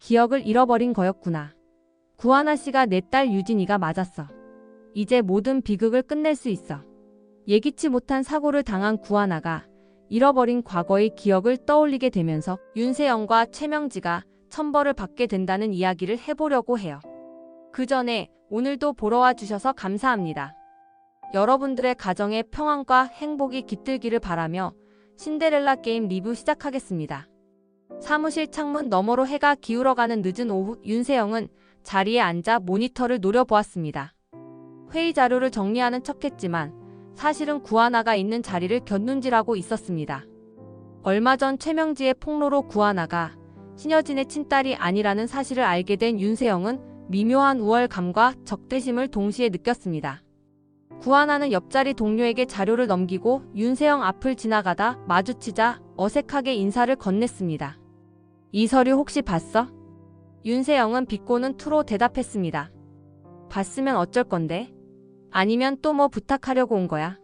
기억을 잃어버린 거였구나. 구하나 씨가 내 딸 유진이가 맞았어. 이제 모든 비극을 끝낼 수 있어. 예기치 못한 사고를 당한 구하나가 잃어버린 과거의 기억을 떠올리게 되면서 윤세영과 최명지가 천벌을 받게 된다는 이야기를 해보려고 해요. 그 전에 오늘도 보러 와 주셔서 감사합니다. 여러분들의 가정에 평안과 행복이 깃들기를 바라며 신데렐라 게임 리뷰 시작하겠습니다. 사무실 창문 너머로 해가 기울어가는 늦은 오후, 윤세영은 자리에 앉아 모니터를 노려보았습니다. 회의 자료를 정리하는 척했지만 사실은 구하나가 있는 자리를 곁눈질하고 있었습니다. 얼마 전 최명지의 폭로로 구하나가 신여진의 친딸이 아니라는 사실을 알게 된 윤세영은 미묘한 우월감과 적대심을 동시에 느꼈습니다. 구하나는 옆자리 동료에게 자료를 넘기고 윤세영 앞을 지나가다 마주치자 어색하게 인사를 건넸습니다. 이 서류 혹시 봤어? 윤세영은 비꼬는 투로 대답했습니다. 봤으면 어쩔 건데? 아니면 또 뭐 부탁하려고 온 거야?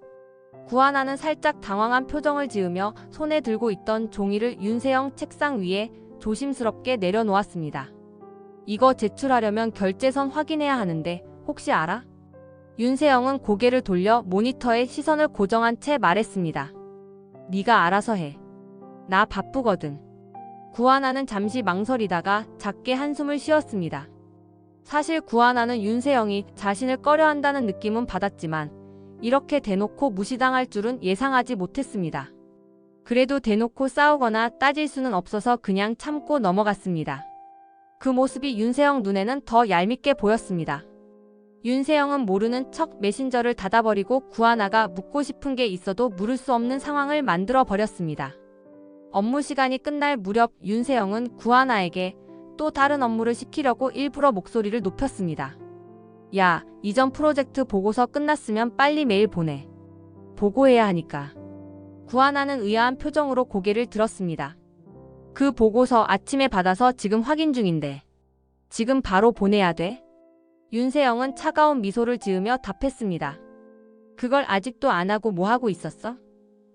구하나는 살짝 당황한 표정을 지으며 손에 들고 있던 종이를 윤세영 책상 위에 조심스럽게 내려놓았습니다. 이거 제출하려면 결제선 확인해야 하는데 혹시 알아? 윤세영은 고개를 돌려 모니터에 시선을 고정한 채 말했습니다. 네가 알아서 해. 나 바쁘거든. 구하나는 잠시 망설이다가 작게 한숨을 쉬었습니다. 사실 구하나는 윤세영이 자신을 꺼려한다는 느낌은 받았지만 이렇게 대놓고 무시당할 줄은 예상하지 못했습니다. 그래도 대놓고 싸우거나 따질 수는 없어서 그냥 참고 넘어갔습니다. 그 모습이 윤세영 눈에는 더 얄밉게 보였습니다. 윤세영은 모르는 척 메신저를 닫아버리고 구하나가 묻고 싶은 게 있어도 물을 수 없는 상황을 만들어 버렸습니다. 업무 시간이 끝날 무렵 윤세영은 구하나에게 또 다른 업무를 시키려고 일부러 목소리를 높였습니다. 야, 이전 프로젝트 보고서 끝났으면 빨리 메일 보내. 보고해야 하니까. 구하나는 의아한 표정으로 고개를 들었습니다. 그 보고서 아침에 받아서 지금 확인 중인데. 지금 바로 보내야 돼? 윤세영은 차가운 미소를 지으며 답했습니다. 그걸 아직도 안 하고 뭐 하고 있었어?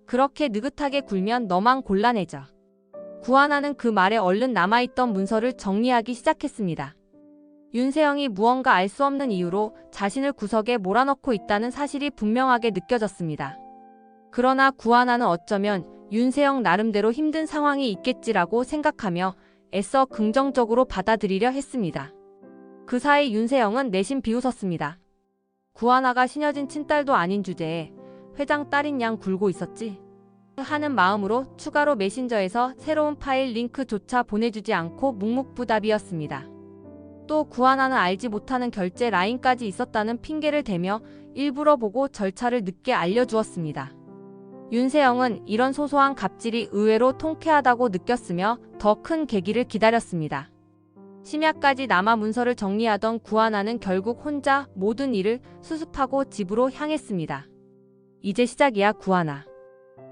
그렇게 느긋하게 굴면 너만 곤란해져. 구하나는 그 말에 얼른 남아있던 문서를 정리하기 시작했습니다. 윤세영이 무언가 알 수 없는 이유로 자신을 구석에 몰아넣고 있다는 사실이 분명하게 느껴졌습니다. 그러나 구하나는 어쩌면 윤세영 나름대로 힘든 상황이 있겠지라고 생각하며 애써 긍정적으로 받아들이려 했습니다. 그 사이 윤세영은 내심 비웃었습니다. 구하나가 신여진 친딸도 아닌 주제에 회장 딸인 양 굴고 있었지 하는 마음으로 추가로 메신저에서 새로운 파일 링크조차 보내주지 않고 묵묵부답이었습니다. 또 구하나는 알지 못하는 결제 라인까지 있었다는 핑계를 대며 일부러 보고 절차를 늦게 알려주었습니다. 윤세영은 이런 소소한 갑질이 의외로 통쾌하다고 느꼈으며 더 큰 계기를 기다렸습니다. 심야까지 남아 문서를 정리하던 구하나는 결국 혼자 모든 일을 수습하고 집으로 향했습니다. 이제 시작이야, 구하나.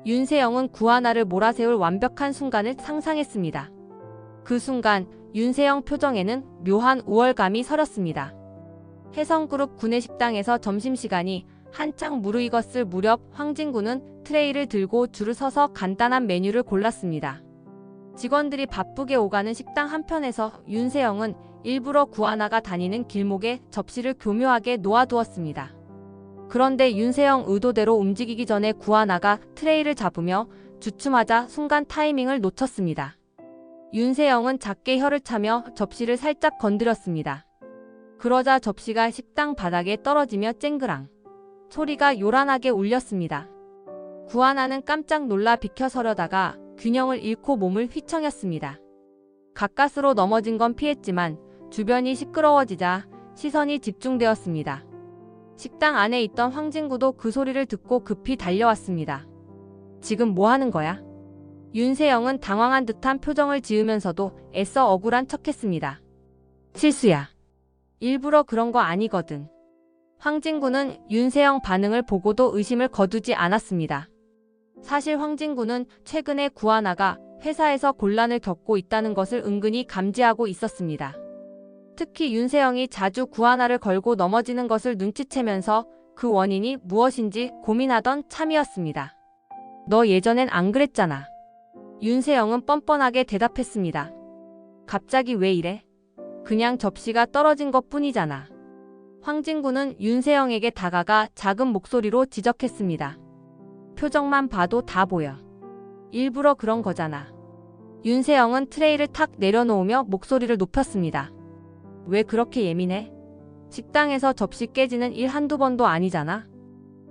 윤세영은 구하나를 몰아세울 완벽한 순간을 상상했습니다. 그 순간 윤세영 표정에는 묘한 우월감이 서렸습니다. 혜성그룹 구내식당에서 점심시간이 한창 무르익었을 무렵 황진구는 트레이를 들고 줄을 서서 간단한 메뉴를 골랐습니다. 직원들이 바쁘게 오가는 식당 한편에서 윤세영은 일부러 구하나가 다니는 길목에 접시를 교묘하게 놓아두었습니다. 그런데 윤세영 의도대로 움직이기 전에 구하나가 트레이를 잡으며 주춤하자 순간 타이밍을 놓쳤습니다. 윤세영은 작게 혀를 차며 접시를 살짝 건드렸습니다. 그러자 접시가 식당 바닥에 떨어지며 쨍그랑 소리가 요란하게 울렸습니다. 구하나는 깜짝 놀라 비켜서려다가 균형을 잃고 몸을 휘청였습니다. 가까스로 넘어진 건 피했지만 주변이 시끄러워지자 시선이 집중되었습니다. 식당 안에 있던 황진구도 그 소리를 듣고 급히 달려왔습니다. 지금 뭐 하는 거야? 윤세영은 당황한 듯한 표정을 지으면서도 애써 억울한 척했습니다. 실수야. 일부러 그런 거 아니거든. 황진구는 윤세영 반응을 보고도 의심을 거두지 않았습니다. 사실 황진구는 최근에 구하나가 회사에서 곤란을 겪고 있다는 것을 은근히 감지하고 있었습니다. 특히 윤세영이 자주 구하나를 걸고 넘어지는 것을 눈치채면서 그 원인이 무엇인지 고민하던 참이었습니다. 너 예전엔 안 그랬잖아. 윤세영은 뻔뻔하게 대답했습니다. 갑자기 왜 이래? 그냥 접시가 떨어진 것뿐이잖아. 황진구는 윤세영에게 다가가 작은 목소리로 지적했습니다. 표정만 봐도 다 보여. 일부러 그런 거잖아. 윤세영은 트레이를 탁 내려놓으며 목소리를 높였습니다. 왜 그렇게 예민해? 식당에서 접시 깨지는 일 한두 번도 아니잖아.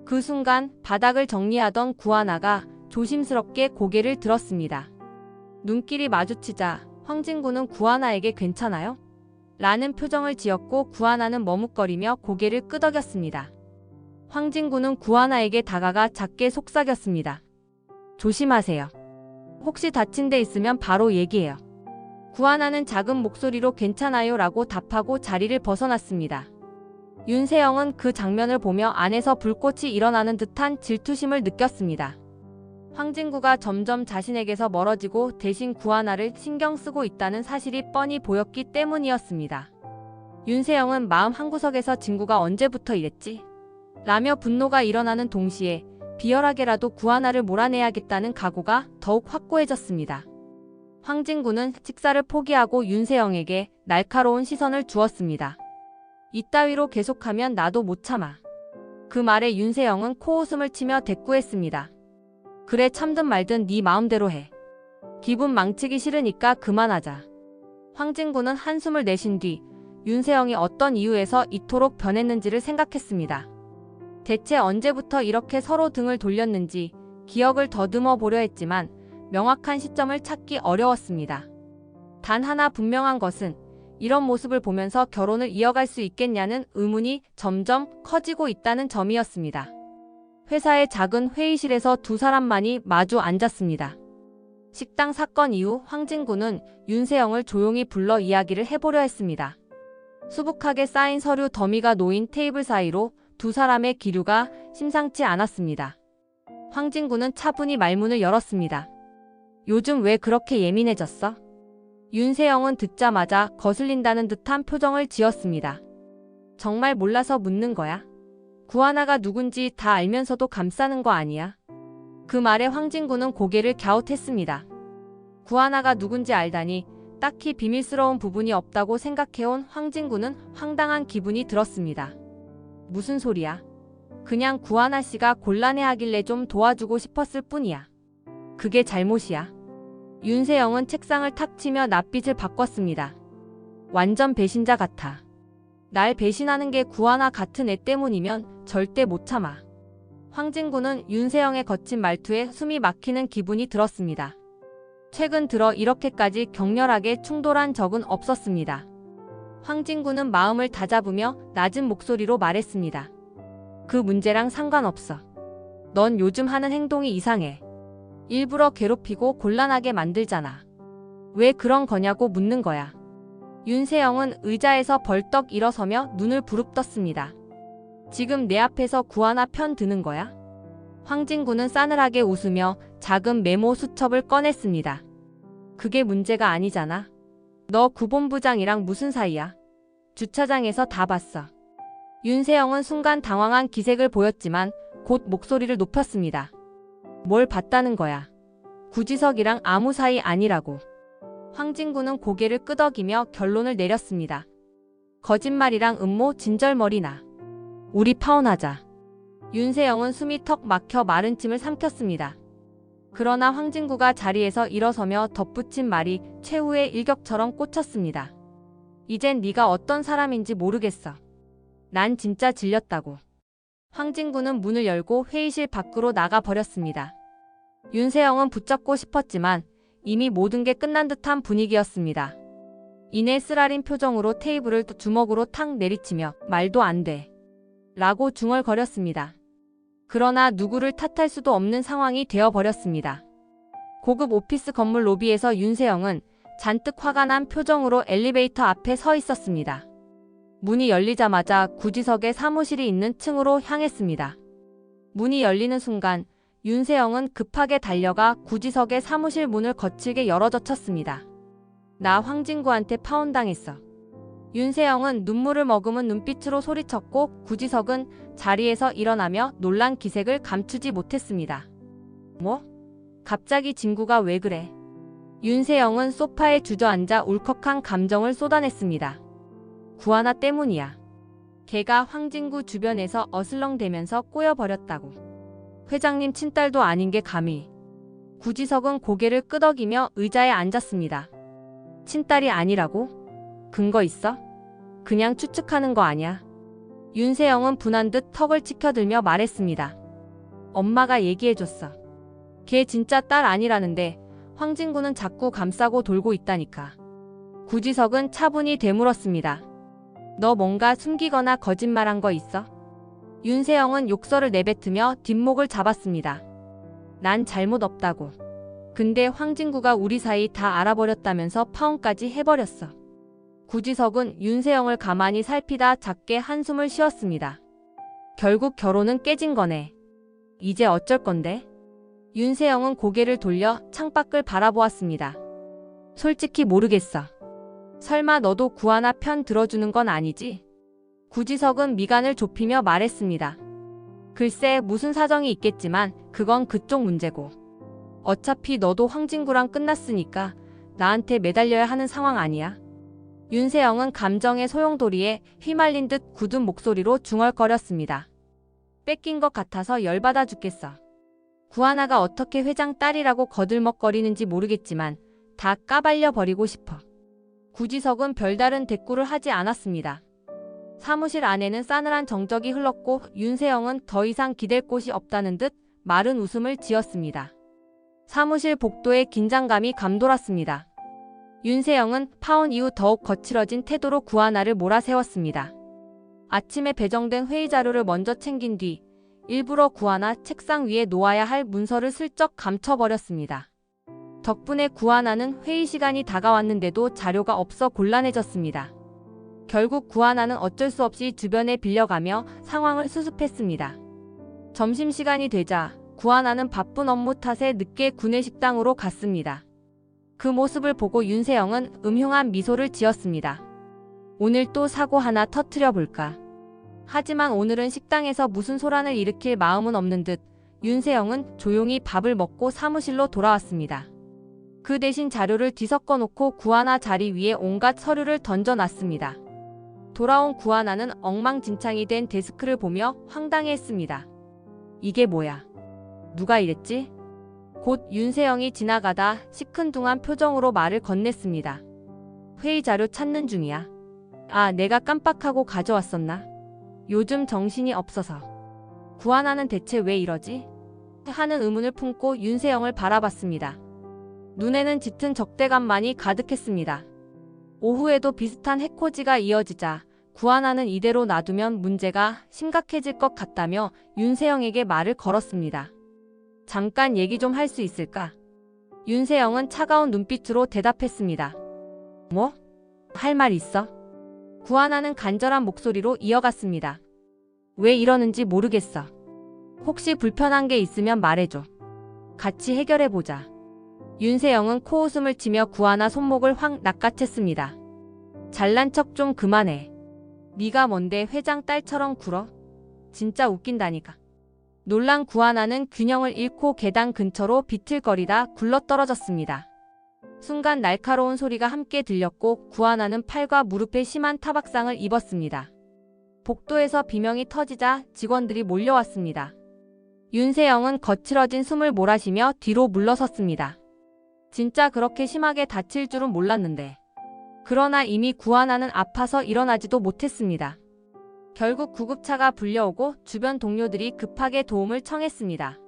그 순간 바닥을 정리하던 구하나가 조심스럽게 고개를 들었습니다. 눈길이 마주치자 황진구는 구하나에게 괜찮아요? 라는 표정을 지었고 구하나는 머뭇거리며 고개를 끄덕였습니다. 황진구는 구하나에게 다가가 작게 속삭였습니다. 조심하세요. 혹시 다친 데 있으면 바로 얘기해요. 구하나는 작은 목소리로 괜찮아요 라고 답하고 자리를 벗어났습니다. 윤세영은 그 장면을 보며 안에서 불꽃이 일어나는 듯한 질투심을 느꼈습니다. 황진구가 점점 자신에게서 멀어지고 대신 구하나를 신경 쓰고 있다는 사실이 뻔히 보였기 때문이었습니다. 윤세영은 마음 한구석에서 진구가 언제부터 이랬지? 라며 분노가 일어나는 동시에 비열하게라도 구하나를 몰아내야겠다는 각오가 더욱 확고해졌습니다. 황진구는 식사를 포기하고 윤세영에게 날카로운 시선을 주었습니다. 이따위로 계속하면 나도 못 참아. 그 말에 윤세영은 코웃음을 치며 대꾸했습니다. 그래 참든 말든 네 마음대로 해. 기분 망치기 싫으니까 그만하자. 황진구는 한숨을 내쉰 뒤 윤세영이 어떤 이유에서 이토록 변했는지를 생각했습니다. 대체 언제부터 이렇게 서로 등을 돌렸는지 기억을 더듬어 보려 했지만 명확한 시점을 찾기 어려웠습니다. 단 하나 분명한 것은 이런 모습을 보면서 결혼을 이어갈 수 있겠냐는 의문이 점점 커지고 있다는 점이었습니다. 회사의 작은 회의실에서 두 사람만이 마주 앉았습니다. 식당 사건 이후 황진구는 윤세영을 조용히 불러 이야기를 해보려 했습니다. 수북하게 쌓인 서류 더미가 놓인 테이블 사이로 두 사람의 기류가 심상치 않았습니다. 황진구는 차분히 말문을 열었습니다. 요즘 왜 그렇게 예민해졌어? 윤세영은 듣자마자 거슬린다는 듯한 표정을 지었습니다. 정말 몰라서 묻는 거야? 구하나가 누군지 다 알면서도 감싸는 거 아니야? 그 말에 황진구는 고개를 갸웃했습니다. 구하나가 누군지 알다니 딱히 비밀스러운 부분이 없다고 생각해온 황진구는 황당한 기분이 들었습니다. 무슨 소리야? 그냥 구하나 씨가 곤란해하길래 좀 도와주고 싶었을 뿐이야. 그게 잘못이야. 윤세영은 책상을 탁 치며 낯빛을 바꿨습니다. 완전 배신자 같아. 날 배신하는 게 구하나 같은 애 때문이면 절대 못 참아. 황진구는 윤세영의 거친 말투에 숨이 막히는 기분이 들었습니다. 최근 들어 이렇게까지 격렬하게 충돌한 적은 없었습니다. 황진구는 마음을 다잡으며 낮은 목소리로 말했습니다. 그 문제랑 상관없어. 넌 요즘 하는 행동이 이상해. 일부러 괴롭히고 곤란하게 만들잖아. 왜 그런 거냐고 묻는 거야. 윤세영은 의자에서 벌떡 일어서며 눈을 부릅떴습니다. 지금 내 앞에서 구하나 편 드는 거야? 황진구는 싸늘하게 웃으며 작은 메모 수첩을 꺼냈습니다. 그게 문제가 아니잖아. 너 구본부장이랑 무슨 사이야? 주차장에서 다 봤어. 윤세영은 순간 당황한 기색을 보였지만 곧 목소리를 높였습니다. 뭘 봤다는 거야? 구지석이랑 아무 사이 아니라고. 황진구는 고개를 끄덕이며 결론을 내렸습니다. 거짓말이랑 음모 진절머리나. 우리 파혼하자. 윤세영은 숨이 턱 막혀 마른 침을 삼켰습니다. 그러나 황진구가 자리에서 일어서며 덧붙인 말이 최후의 일격처럼 꽂혔습니다. 이젠 네가 어떤 사람인지 모르겠어. 난 진짜 질렸다고. 황진구는 문을 열고 회의실 밖으로 나가버렸습니다. 윤세영은 붙잡고 싶었지만 이미 모든 게 끝난 듯한 분위기였습니다. 이내 쓰라린 표정으로 테이블을 주먹으로 탁 내리치며 말도 안 돼. 라고 중얼거렸습니다. 그러나 누구를 탓할 수도 없는 상황이 되어버렸습니다. 고급 오피스 건물 로비에서 윤세영은 잔뜩 화가 난 표정으로 엘리베이터 앞에 서 있었습니다. 문이 열리자마자 구지석의 사무실이 있는 층으로 향했습니다. 문이 열리는 순간 윤세영은 급하게 달려가 구지석의 사무실 문을 거칠게 열어젖혔습니다. 나 황진구한테 파혼당했어. 윤세영은 눈물을 머금은 눈빛으로 소리쳤고 구지석은 자리에서 일어나며 놀란 기색을 감추지 못했습니다. 뭐? 갑자기 진구가 왜 그래? 윤세영은 소파에 주저앉아 울컥한 감정을 쏟아냈습니다. 구하나 때문이야. 걔가 황진구 주변에서 어슬렁대면서 꼬여버렸다고. 회장님 친딸도 아닌 게 감히. 구지석은 고개를 끄덕이며 의자에 앉았습니다. 친딸이 아니라고? 근거 있어? 그냥 추측하는 거 아냐? 윤세영은 분한 듯 턱을 치켜들며 말했습니다. 엄마가 얘기해줬어. 걔 진짜 딸 아니라는데 황진구는 자꾸 감싸고 돌고 있다니까. 구지석은 차분히 되물었습니다. 너 뭔가 숨기거나 거짓말한 거 있어? 윤세영은 욕설을 내뱉으며 뒷목을 잡았습니다. 난 잘못 없다고. 근데 황진구가 우리 사이 다 알아버렸다면서 파혼까지 해버렸어. 구지석은 윤세영을 가만히 살피다 작게 한숨을 쉬었습니다. 결국 결혼은 깨진 거네. 이제 어쩔 건데? 윤세영은 고개를 돌려 창밖을 바라보았습니다. 솔직히 모르겠어. 설마 너도 구하나 편 들어주는 건 아니지? 구지석은 미간을 좁히며 말했습니다. 글쎄 무슨 사정이 있겠지만 그건 그쪽 문제고. 어차피 너도 황진구랑 끝났으니까 나한테 매달려야 하는 상황 아니야? 윤세영은 감정의 소용돌이에 휘말린 듯 굳은 목소리로 중얼거렸습니다. 뺏긴 것 같아서 열받아 죽겠어. 구하나가 어떻게 회장 딸이라고 거들먹거리는지 모르겠지만 다 까발려 버리고 싶어. 구지석은 별다른 대꾸를 하지 않았습니다. 사무실 안에는 싸늘한 정적이 흘렀고 윤세영은 더 이상 기댈 곳이 없다는 듯 마른 웃음을 지었습니다. 사무실 복도에 긴장감이 감돌았습니다. 윤세영은 파혼 이후 더욱 거칠어진 태도로 구하나를 몰아세웠습니다. 아침에 배정된 회의 자료를 먼저 챙긴 뒤 일부러 구하나 책상 위에 놓아야 할 문서를 슬쩍 감춰버렸습니다. 덕분에 구하나는 회의 시간이 다가왔는데도 자료가 없어 곤란해졌습니다. 결국 구하나는 어쩔 수 없이 주변에 빌려가며 상황을 수습했습니다. 점심시간이 되자 구하나는 바쁜 업무 탓에 늦게 구내식당으로 갔습니다. 그 모습을 보고 윤세영은 음흉한 미소를 지었습니다. 오늘 또 사고 하나 터뜨려 볼까. 하지만 오늘은 식당에서 무슨 소란을 일으킬 마음은 없는 듯 윤세영은 조용히 밥을 먹고 사무실로 돌아왔습니다. 그 대신 자료를 뒤섞어 놓고 구하나 자리 위에 온갖 서류를 던져놨습니다. 돌아온 구하나는 엉망진창이 된 데스크를 보며 황당해했습니다. 이게 뭐야? 누가 이랬지? 곧 윤세영이 지나가다 시큰둥한 표정으로 말을 건넸습니다. 회의 자료 찾는 중이야. 아, 내가 깜빡하고 가져왔었나? 요즘 정신이 없어서. 구하나는 대체 왜 이러지? 하는 의문을 품고 윤세영을 바라봤습니다. 눈에는 짙은 적대감만이 가득했습니다. 오후에도 비슷한 해코지가 이어지자 구하나는 이대로 놔두면 문제가 심각해질 것 같다며 윤세영에게 말을 걸었습니다. 잠깐 얘기 좀 할 수 있을까? 윤세영은 차가운 눈빛으로 대답했습니다. 뭐? 할 말 있어? 구하나는 간절한 목소리로 이어갔습니다. 왜 이러는지 모르겠어. 혹시 불편한 게 있으면 말해줘. 같이 해결해보자. 윤세영은 코웃음을 치며 구하나 손목을 확 낚아챘습니다. 잘난 척 좀 그만해. 네가 뭔데 회장 딸처럼 굴어? 진짜 웃긴다니까. 놀란 구하나는 균형을 잃고 계단 근처로 비틀거리다 굴러떨어졌습니다. 순간 날카로운 소리가 함께 들렸고 구하나는 팔과 무릎에 심한 타박상을 입었습니다. 복도에서 비명이 터지자 직원들이 몰려왔습니다. 윤세영은 거칠어진 숨을 몰아쉬며 뒤로 물러섰습니다. 진짜 그렇게 심하게 다칠 줄은 몰랐는데. 그러나 이미 구하나는 아파서 일어나지도 못했습니다. 결국 구급차가 불려오고 주변 동료들이 급하게 도움을 청했습니다.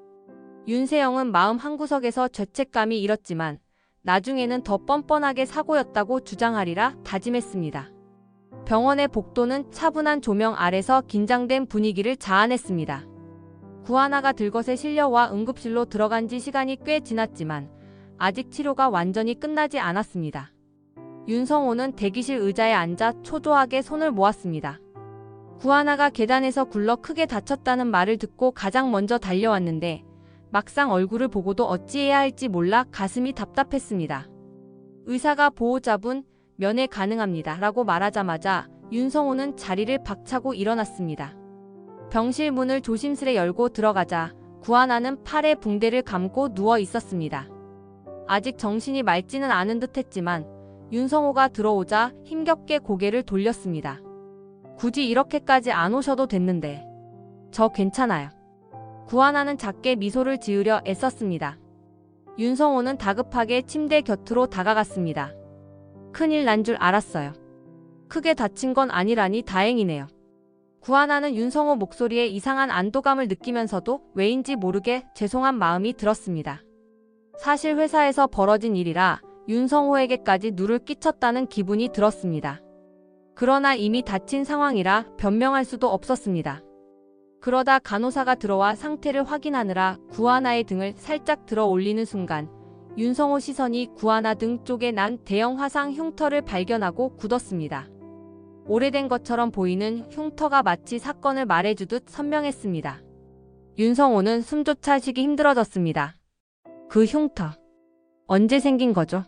윤세영은 마음 한구석에서 죄책감이 일었지만 나중에는 더 뻔뻔하게 사고였다고 주장하리라 다짐했습니다. 병원의 복도는 차분한 조명 아래서 긴장된 분위기를 자아냈습니다. 구하나가 들것에 실려와 응급실로 들어간 지 시간이 꽤 지났지만 아직 치료가 완전히 끝나지 않았습니다. 윤성호는 대기실 의자에 앉아 초조하게 손을 모았습니다. 구하나가 계단에서 굴러 크게 다쳤다는 말을 듣고 가장 먼저 달려왔는데 막상 얼굴을 보고도 어찌해야 할지 몰라 가슴이 답답했습니다. 의사가 보호자분 면회 가능합니다 라고 말하자마자 윤성호는 자리를 박차고 일어났습니다. 병실 문을 조심스레 열고 들어가자 구하나는 팔에 붕대를 감고 누워 있었습니다. 아직 정신이 맑지는 않은 듯 했지만 윤성호가 들어오자 힘겹게 고개를 돌렸습니다. 굳이 이렇게까지 안 오셔도 됐는데. 저 괜찮아요. 구하나는 작게 미소를 지으려 애썼습니다. 윤성호는 다급하게 침대 곁으로 다가갔습니다. 큰일 난 줄 알았어요. 크게 다친 건 아니라니 다행이네요. 구하나는 윤성호 목소리에 이상한 안도감을 느끼면서도 왜인지 모르게 죄송한 마음이 들었습니다. 사실 회사에서 벌어진 일이라 윤성호에게까지 누를 끼쳤다는 기분이 들었습니다. 그러나 이미 다친 상황이라 변명할 수도 없었습니다. 그러다 간호사가 들어와 상태를 확인하느라 구하나의 등을 살짝 들어 올리는 순간 윤성호 시선이 구하나 등 쪽에 난 대형 화상 흉터를 발견하고 굳었습니다. 오래된 것처럼 보이는 흉터가 마치 사건을 말해주듯 선명했습니다. 윤성호는 숨조차 쉬기 힘들어졌습니다. 그 흉터. 언제 생긴 거죠?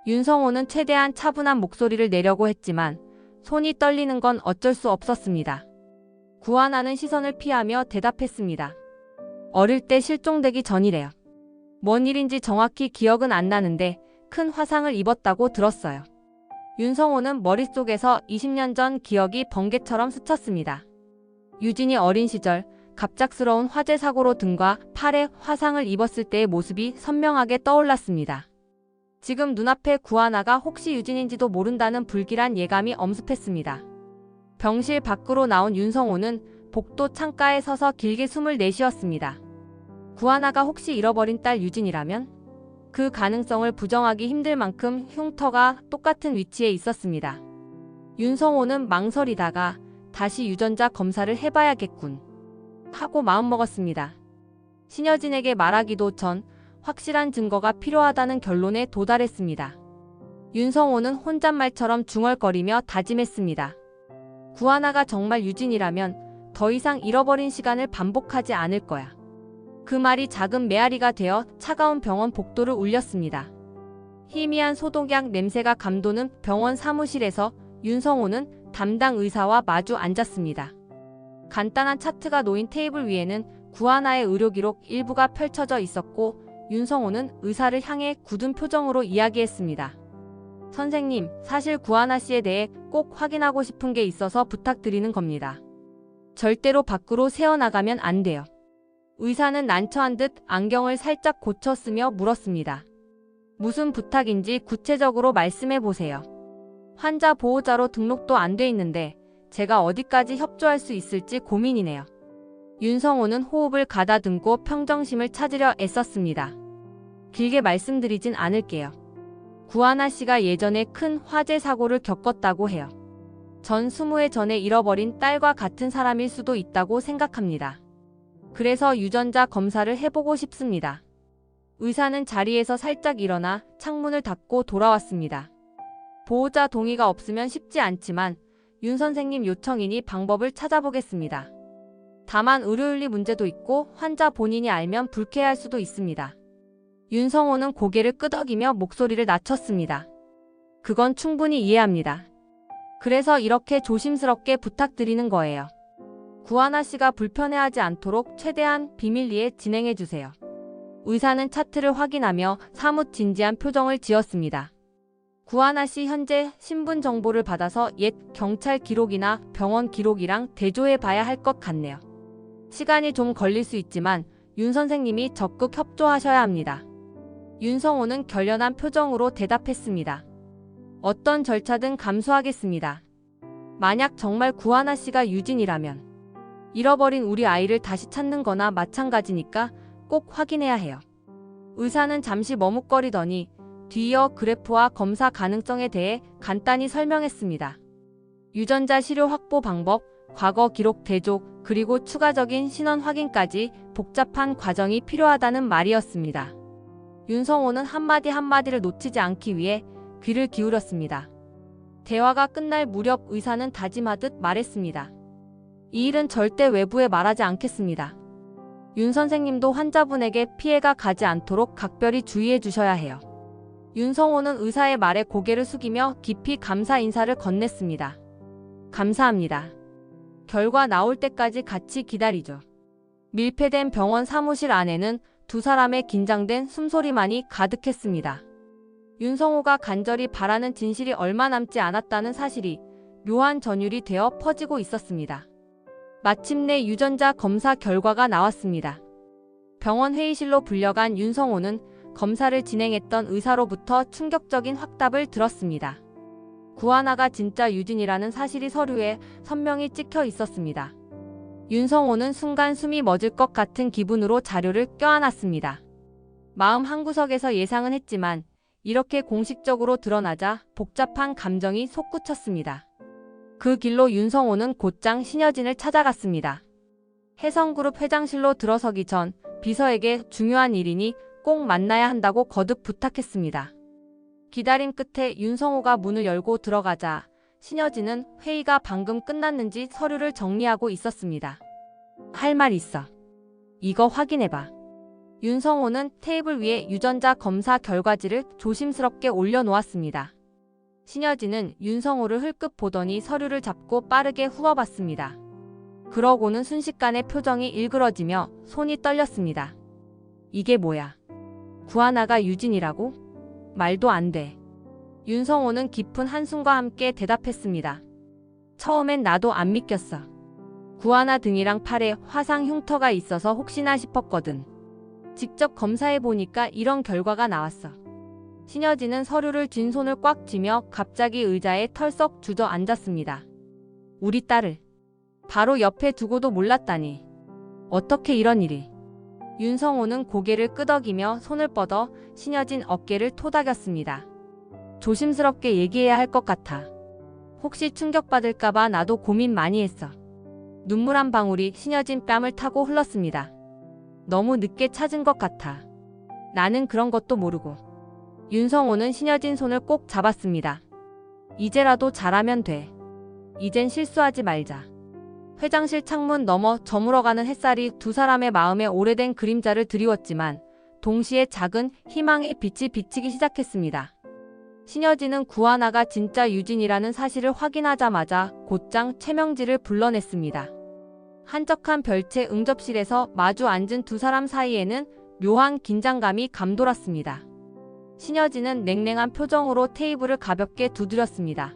윤성호는 최대한 차분한 목소리를 내려고 했지만 손이 떨리는 건 어쩔 수 없었습니다. 구하나는 시선을 피하며 대답했습니다. 어릴 때 실종되기 전이래요. 뭔 일인지 정확히 기억은 안 나는데 큰 화상을 입었다고 들었어요. 윤성호는 머릿속에서 20년 전 기억이 번개처럼 스쳤습니다. 유진이 어린 시절 갑작스러운 화재 사고로 등과 팔에 화상을 입었을 때의 모습이 선명하게 떠올랐습니다. 지금 눈앞에 구하나가 혹시 유진인지도 모른다는 불길한 예감이 엄습했습니다. 병실 밖으로 나온 윤성호는 복도 창가에 서서 길게 숨을 내쉬었습니다. 구하나가 혹시 잃어버린 딸 유진이라면? 그 가능성을 부정하기 힘들 만큼 흉터가 똑같은 위치에 있었습니다. 윤성호는 망설이다가 다시 유전자 검사를 해봐야겠군 하고 마음먹었습니다. 신여진에게 말하기도 전 확실한 증거가 필요하다는 결론에 도달했습니다. 윤성호는 혼잣말처럼 중얼거리며 다짐했습니다. 구하나가 정말 유진이라면 더 이상 잃어버린 시간을 반복하지 않을 거야. 그 말이 작은 메아리가 되어 차가운 병원 복도를 울렸습니다. 희미한 소독약 냄새가 감도는 병원 사무실에서 윤성호는 담당 의사와 마주 앉았습니다. 간단한 차트가 놓인 테이블 위에는 구하나의 의료기록 일부가 펼쳐져 있었고 윤성호는 의사를 향해 굳은 표정으로 이야기했습니다. 선생님, 사실 구하나 씨에 대해 꼭 확인하고 싶은 게 있어서 부탁드리는 겁니다. 절대로 밖으로 새어나가면 안 돼요. 의사는 난처한 듯 안경을 살짝 고쳐 쓰며 물었습니다. 무슨 부탁인지 구체적으로 말씀해 보세요. 환자 보호자로 등록도 안 돼 있는데 제가 어디까지 협조할 수 있을지 고민이네요. 윤성호는 호흡을 가다듬고 평정심을 찾으려 애썼습니다. 길게 말씀드리진 않을게요. 구하나 씨가 예전에 큰 화재 사고를 겪었다고 해요. 전 20해 전에 잃어버린 딸과 같은 사람일 수도 있다고 생각합니다. 그래서 유전자 검사를 해보고 싶습니다. 의사는 자리에서 살짝 일어나 창문을 닫고 돌아왔습니다. 보호자 동의가 없으면 쉽지 않지만 윤 선생님 요청이니 방법을 찾아보겠습니다. 다만 의료윤리 문제도 있고 환자 본인이 알면 불쾌할 수도 있습니다. 윤성호는 고개를 끄덕이며 목소리를 낮췄습니다. 그건 충분히 이해합니다. 그래서 이렇게 조심스럽게 부탁드리는 거예요. 구하나 씨가 불편해하지 않도록 최대한 비밀리에 진행해주세요. 의사는 차트를 확인하며 사뭇 진지한 표정을 지었습니다. 구하나 씨 현재 신분 정보를 받아서 옛 경찰 기록이나 병원 기록이랑 대조해 봐야 할 것 같네요. 시간이 좀 걸릴 수 있지만 윤 선생님이 적극 협조하셔야 합니다. 윤성호는 결연한 표정으로 대답했습니다. 어떤 절차든 감수하겠습니다. 만약 정말 구하나 씨가 유진이라면 잃어버린 우리 아이를 다시 찾는 거나 마찬가지니까 꼭 확인해야 해요. 의사는 잠시 머뭇거리더니 뒤이어 그래프와 검사 가능성에 대해 간단히 설명했습니다. 유전자 시료 확보 방법, 과거 기록 대조, 그리고 추가적인 신원 확인까지 복잡한 과정이 필요하다는 말이었습니다. 윤성호는 한마디 한마디를 놓치지 않기 위해 귀를 기울였습니다. 대화가 끝날 무렵 의사는 다짐하듯 말했습니다. 이 일은 절대 외부에 말하지 않겠습니다. 윤 선생님도 환자분에게 피해가 가지 않도록 각별히 주의해 주셔야 해요. 윤성호는 의사의 말에 고개를 숙이며 깊이 감사 인사를 건넸습니다. 감사합니다. 결과 나올 때까지 같이 기다리죠. 밀폐된 병원 사무실 안에는 두 사람의 긴장된 숨소리만이 가득했습니다. 윤성호가 간절히 바라는 진실이 얼마 남지 않았다는 사실이 묘한 전율이 되어 퍼지고 있었습니다. 마침내 유전자 검사 결과가 나왔습니다. 병원 회의실로 불려간 윤성호는 검사를 진행했던 의사로부터 충격적인 확답을 들었습니다. 구하나가 진짜 유진이라는 사실이 서류에 선명히 찍혀 있었습니다. 윤성호는 순간 숨이 멎을 것 같은 기분으로 자료를 껴안았습니다. 마음 한구석에서 예상은 했지만 이렇게 공식적으로 드러나자 복잡한 감정이 솟구쳤습니다. 그 길로 윤성호는 곧장 신여진을 찾아갔습니다. 혜성그룹 회장실로 들어서기 전 비서에게 중요한 일이니 꼭 만나야 한다고 거듭 부탁했습니다. 기다림 끝에 윤성호가 문을 열고 들어가자 신여진은 회의가 방금 끝났는지 서류를 정리하고 있었습니다. 할 말 있어. 이거 확인해봐. 윤성호는 테이블 위에 유전자 검사 결과지를 조심스럽게 올려놓았습니다. 신여진은 윤성호를 흘끗 보더니 서류를 잡고 빠르게 후어봤습니다. 그러고는 순식간에 표정이 일그러지며 손이 떨렸습니다. 이게 뭐야? 구하나가 유진이라고? 말도 안 돼. 윤성호는 깊은 한숨과 함께 대답했습니다. 처음엔 나도 안 믿겼어. 구하나 등이랑 팔에 화상 흉터가 있어서 혹시나 싶었거든. 직접 검사해보니까 이런 결과가 나왔어. 신여진은 서류를 쥔 손을 꽉 쥐며 갑자기 의자에 털썩 주저앉았습니다. 우리 딸을 바로 옆에 두고도 몰랐다니. 어떻게 이런 일이. 윤성호는 고개를 끄덕이며 손을 뻗어 신여진 어깨를 토닥였습니다. 조심스럽게 얘기해야 할 것 같아. 혹시 충격받을까봐 나도 고민 많이 했어. 눈물 한 방울이 신여진 뺨을 타고 흘렀습니다. 너무 늦게 찾은 것 같아. 나는 그런 것도 모르고. 윤성호는 신여진 손을 꼭 잡았습니다. 이제라도 잘하면 돼. 이젠 실수하지 말자. 회장실 창문 너머 저물어가는 햇살이 두 사람의 마음에 오래된 그림자를 드리웠지만 동시에 작은 희망의 빛이 비치기 시작했습니다. 신여진은 구하나가 진짜 유진이라는 사실을 확인하자마자 곧장 최명지를 불러냈습니다. 한적한 별채 응접실에서 마주 앉은 두 사람 사이에는 묘한 긴장감이 감돌았습니다. 신여진은 냉랭한 표정으로 테이블을 가볍게 두드렸습니다.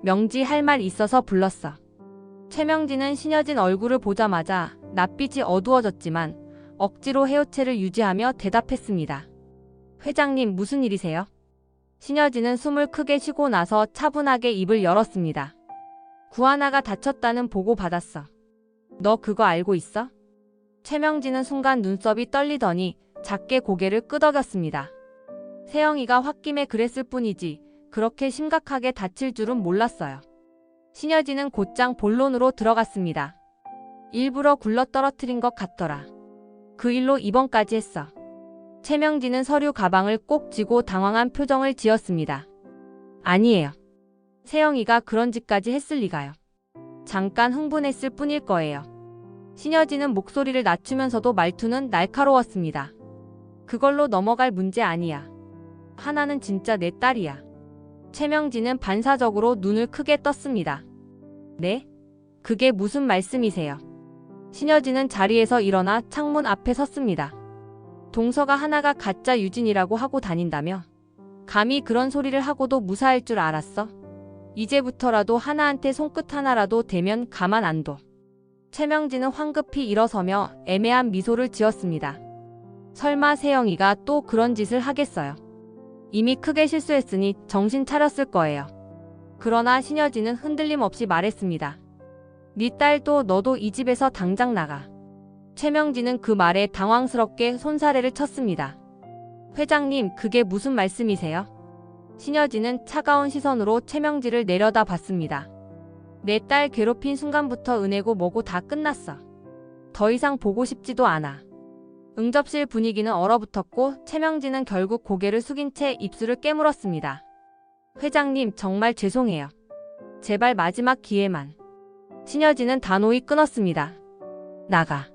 명지 할 말 있어서 불렀어. 최명진은 신여진 얼굴을 보자마자 낯빛이 어두워졌지만 억지로 헤어체를 유지하며 대답했습니다. 회장님 무슨 일이세요? 신여진은 숨을 크게 쉬고 나서 차분하게 입을 열었습니다. 구하나가 다쳤다는 보고 받았어. 너 그거 알고 있어? 최명진은 순간 눈썹이 떨리더니 작게 고개를 끄덕였습니다. 세영이가 홧김에 그랬을 뿐이지 그렇게 심각하게 다칠 줄은 몰랐어요. 신여진은 곧장 본론으로 들어갔습니다. 일부러 굴러떨어뜨린 것 같더라. 그 일로 입원까지 했어. 최명진은 서류 가방을 꼭 쥐고 당황한 표정을 지었습니다. 아니에요. 세영이가 그런 짓까지 했을 리가요. 잠깐 흥분했을 뿐일 거예요. 신여진은 목소리를 낮추면서도 말투는 날카로웠습니다. 그걸로 넘어갈 문제 아니야. 하나는 진짜 내 딸이야. 최명진은 반사적으로 눈을 크게 떴습니다. 네? 그게 무슨 말씀이세요? 신여진은 자리에서 일어나 창문 앞에 섰습니다. 동서가 하나가 가짜 유진이라고 하고 다닌다며? 감히 그런 소리를 하고도 무사할 줄 알았어? 이제부터라도 하나한테 손끝 하나라도 대면 가만 안 둬. 최명진은 황급히 일어서며 애매한 미소를 지었습니다. 설마 세영이가 또 그런 짓을 하겠어요? 이미 크게 실수했으니 정신 차렸을 거예요. 그러나 신여진은 흔들림 없이 말했습니다. 네 딸도 너도 이 집에서 당장 나가. 최명진은 그 말에 당황스럽게 손사래를 쳤습니다. 회장님, 그게 무슨 말씀이세요? 신여진은 차가운 시선으로 최명진을 내려다봤습니다. 내 딸 괴롭힌 순간부터 은혜고 뭐고 다 끝났어. 더 이상 보고 싶지도 않아. 응접실 분위기는 얼어붙었고 최명진은 결국 고개를 숙인 채 입술을 깨물었습니다. 회장님, 정말 죄송해요. 제발 마지막 기회만. 신여진은 단호히 끊었습니다. 나가.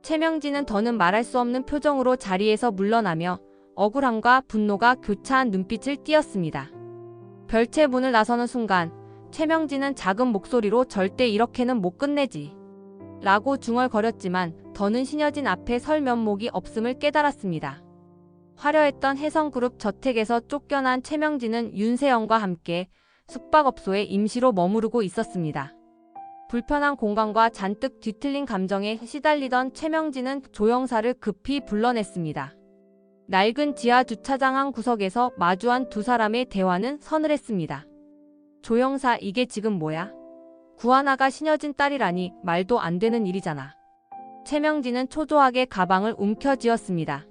최명진은 더는 말할 수 없는 표정으로 자리에서 물러나며 억울함과 분노가 교차한 눈빛을 띄었습니다. 별채 문을 나서는 순간 최명진은 작은 목소리로 절대 이렇게는 못 끝내지. 라고 중얼거렸지만 더는 신여진 앞에 설 면목이 없음을 깨달았습니다. 화려했던 혜성그룹 저택에서 쫓겨난 최명진은 윤세영과 함께 숙박업소에 임시로 머무르고 있었습니다. 불편한 공간과 잔뜩 뒤틀린 감정에 시달리던 최명진은 조영사를 급히 불러냈습니다. 낡은 지하 주차장 한 구석에서 마주한 두 사람의 대화는 서늘했습니다. 조영사, 이게 지금 뭐야? 구하나가 신여진 딸이라니 말도 안 되는 일이잖아. 최명진은 초조하게 가방을 움켜쥐었습니다.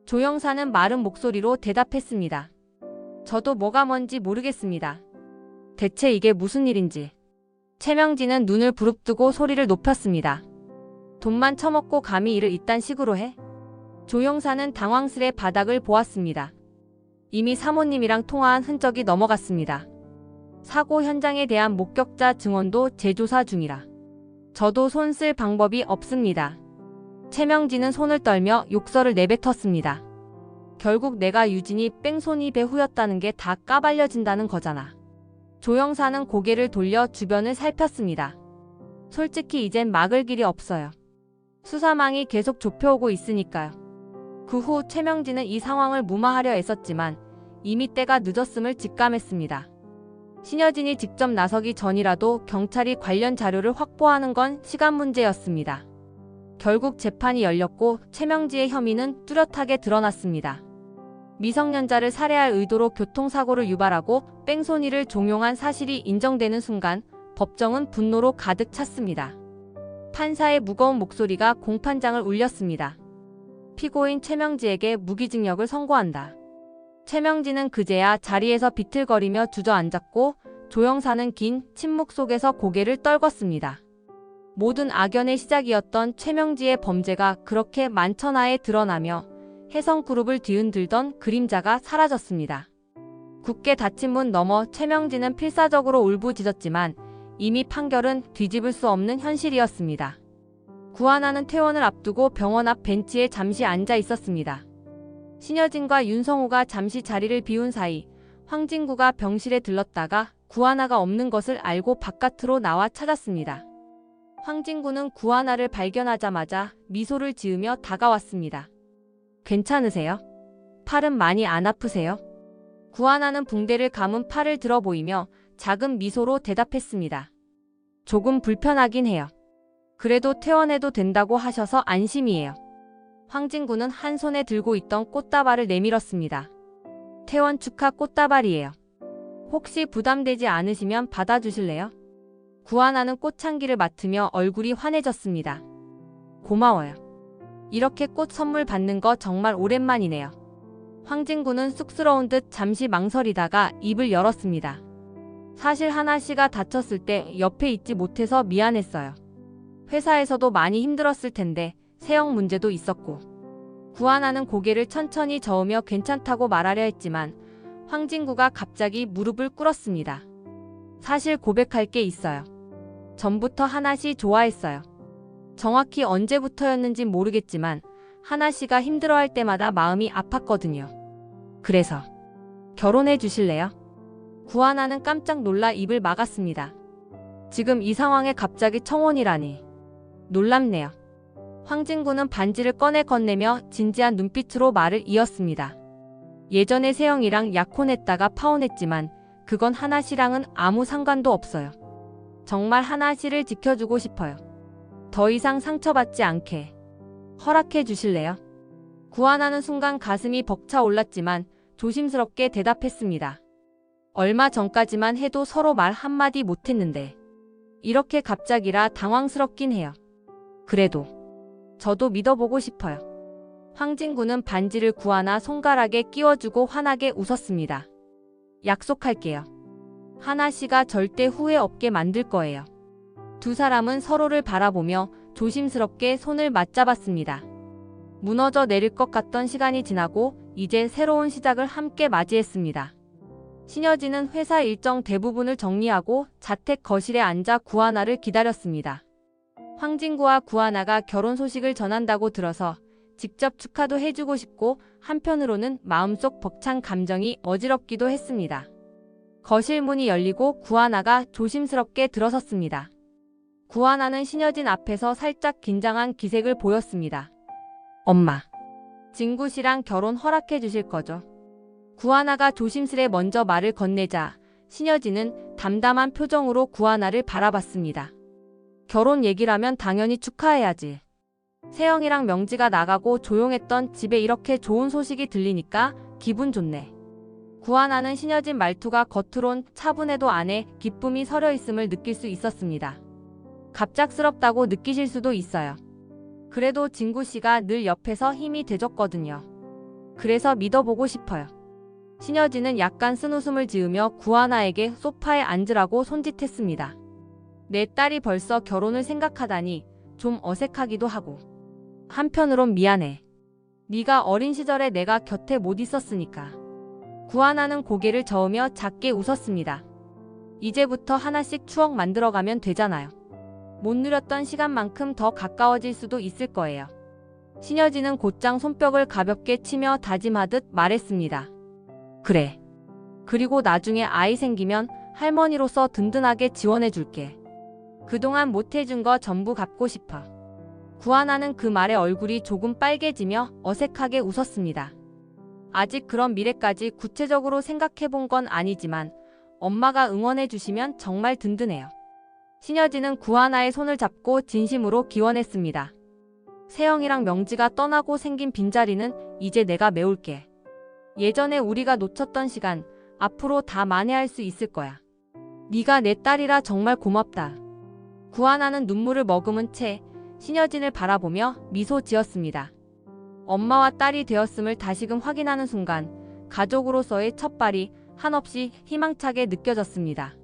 조영사는 마른 목소리로 대답했습니다. 저도 뭐가 뭔지 모르겠습니다. 대체 이게 무슨 일인지. 최명진은 눈을 부릅뜨고 소리를 높였습니다. 돈만 처먹고 감히 일을 이딴 식으로 해? 조영사는 당황스레 바닥을 보았습니다. 이미 사모님이랑 통화한 흔적이 넘어갔습니다. 사고 현장에 대한 목격자 증언도 재조사 중이라. 저도 손 쓸 방법이 없습니다. 최명진은 손을 떨며 욕설을 내뱉었습니다. 결국 내가 유진이 뺑소니 배후였다는 게 다 까발려진다는 거잖아. 조영사는 고개를 돌려 주변을 살폈습니다. 솔직히 이젠 막을 길이 없어요. 수사망이 계속 좁혀오고 있으니까요. 그 후 최명진은 이 상황을 무마하려 애썼지만 이미 때가 늦었음을 직감했습니다. 신여진이 직접 나서기 전이라도 경찰이 관련 자료를 확보하는 건 시간 문제였습니다. 결국 재판이 열렸고 최명지의 혐의는 뚜렷하게 드러났습니다. 미성년자를 살해할 의도로 교통사고를 유발하고 뺑소니를 종용한 사실이 인정되는 순간 법정은 분노로 가득 찼습니다. 판사의 무거운 목소리가 공판장을 울렸습니다. 피고인 최명지에게 무기징역을 선고한다. 최명지는 그제야 자리에서 비틀거리며 주저앉았고 조영사는 긴 침묵 속에서 고개를 떨궜습니다. 모든 악연의 시작이었던 최명지의 범죄가 그렇게 만천하에 드러나며 혜성그룹을 뒤흔들던 그림자가 사라졌습니다. 굳게 닫힌 문 너머 최명진은 필사적으로 울부짖었지만 이미 판결은 뒤집을 수 없는 현실이었습니다. 구하나는 퇴원을 앞두고 병원 앞 벤치에 잠시 앉아 있었습니다. 신여진과 윤성우가 잠시 자리를 비운 사이 황진구가 병실에 들렀다가 구하나가 없는 것을 알고 바깥으로 나와 찾았습니다. 황진구는 구하나를 발견하자마자 미소를 지으며 다가왔습니다. 괜찮으세요? 팔은 많이 안 아프세요? 구하나는 붕대를 감은 팔을 들어 보이며 작은 미소로 대답했습니다. 조금 불편하긴 해요. 그래도 퇴원해도 된다고 하셔서 안심이에요. 황진구는 한 손에 들고 있던 꽃다발을 내밀었습니다. 퇴원 축하 꽃다발이에요. 혹시 부담되지 않으시면 받아주실래요? 구하나는 꽃향기를 맡으며 얼굴이 환해졌습니다. 고마워요. 이렇게 꽃 선물 받는 거 정말 오랜만이네요. 황진구는 쑥스러운 듯 잠시 망설이다가 입을 열었습니다. 사실 하나 씨가 다쳤을 때 옆에 있지 못해서 미안했어요. 회사에서도 많이 힘들었을 텐데 세영 문제도 있었고. 구하나는 고개를 천천히 저으며 괜찮다고 말하려 했지만 황진구가 갑자기 무릎을 꿇었습니다. 사실 고백할 게 있어요. 전부터 하나 씨 좋아했어요. 정확히 언제부터였는진 모르겠지만 하나 씨가 힘들어할 때마다 마음이 아팠거든요. 그래서 결혼해 주실래요? 구하나는 깜짝 놀라 입을 막았습니다. 지금 이 상황에 갑자기 청혼이라니. 놀랍네요. 황진구는 반지를 꺼내 건네며 진지한 눈빛으로 말을 이었습니다. 예전에 세영이랑 약혼했다가 파혼했지만 그건 하나 씨랑은 아무 상관도 없어요. 정말 하나 씨를 지켜주고 싶어요. 더 이상 상처받지 않게. 허락해 주실래요? 구하나는 순간 가슴이 벅차 올랐지만 조심스럽게 대답했습니다. 얼마 전까지만 해도 서로 말 한마디 못했는데 이렇게 갑자기라 당황스럽긴 해요. 그래도 저도 믿어보고 싶어요. 황진구는 반지를 구하나 손가락에 끼워주고 환하게 웃었습니다. 약속할게요. 하나 씨가 절대 후회 없게 만들 거예요. 두 사람은 서로를 바라보며 조심스럽게 손을 맞잡았습니다. 무너져 내릴 것 같던 시간이 지나고 이제 새로운 시작을 함께 맞이했습니다. 신여진은 회사 일정 대부분을 정리하고 자택 거실에 앉아 구하나를 기다렸습니다. 황진구와 구하나가 결혼 소식을 전한다고 들어서 직접 축하도 해주고 싶고 한편으로는 마음속 벅찬 감정이 어지럽기도 했습니다. 거실 문이 열리고 구하나가 조심스럽게 들어섰습니다. 구하나는 신여진 앞에서 살짝 긴장한 기색을 보였습니다. 엄마, 진구 씨랑 결혼 허락해 주실 거죠? 구하나가 조심스레 먼저 말을 건네자 신여진은 담담한 표정으로 구하나를 바라봤습니다. 결혼 얘기라면 당연히 축하해야지. 세영이랑 명지가 나가고 조용했던 집에 이렇게 좋은 소식이 들리니까 기분 좋네. 구하나는 신여진 말투가 겉으론 차분해도 안에 기쁨이 서려 있음을 느낄 수 있었습니다. 갑작스럽다고 느끼실 수도 있어요. 그래도 진구 씨가 늘 옆에서 힘이 돼줬거든요. 그래서 믿어보고 싶어요. 신여진은 약간 쓴웃음을 지으며 구하나에게 소파에 앉으라고 손짓했습니다. 내 딸이 벌써 결혼을 생각하다니 좀 어색하기도 하고. 한편으론 미안해. 네가 어린 시절에 내가 곁에 못 있었으니까. 구하나는 고개를 저으며 작게 웃었습니다. 이제부터 하나씩 추억 만들어가면 되잖아요. 못 누렸던 시간만큼 더 가까워질 수도 있을 거예요. 신여진은 곧장 손뼉을 가볍게 치며 다짐하듯 말했습니다. 그래. 그리고 나중에 아이 생기면 할머니로서 든든하게 지원해줄게. 그동안 못해준 거 전부 갚고 싶어. 구하나는 그 말에 얼굴이 조금 빨개지며 어색하게 웃었습니다. 아직 그런 미래까지 구체적으로 생각해본 건 아니지만 엄마가 응원해주시면 정말 든든해요. 신여진은 구하나의 손을 잡고 진심으로 기원했습니다. 세영이랑 명지가 떠나고 생긴 빈자리는 이제 내가 메울게. 예전에 우리가 놓쳤던 시간 앞으로 다 만회할 수 있을 거야. 네가 내 딸이라 정말 고맙다. 구하나는 눈물을 머금은 채 신여진을 바라보며 미소 지었습니다. 엄마와 딸이 되었음을 다시금 확인하는 순간 가족으로서의 첫발이 한없이 희망차게 느껴졌습니다.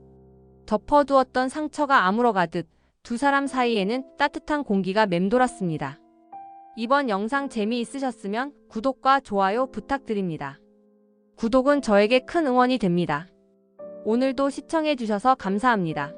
덮어두었던 상처가 아물어가듯 두 사람 사이에는 따뜻한 공기가 맴돌았습니다. 이번 영상 재미있으셨으면 구독과 좋아요 부탁드립니다. 구독은 저에게 큰 응원이 됩니다. 오늘도 시청해주셔서 감사합니다.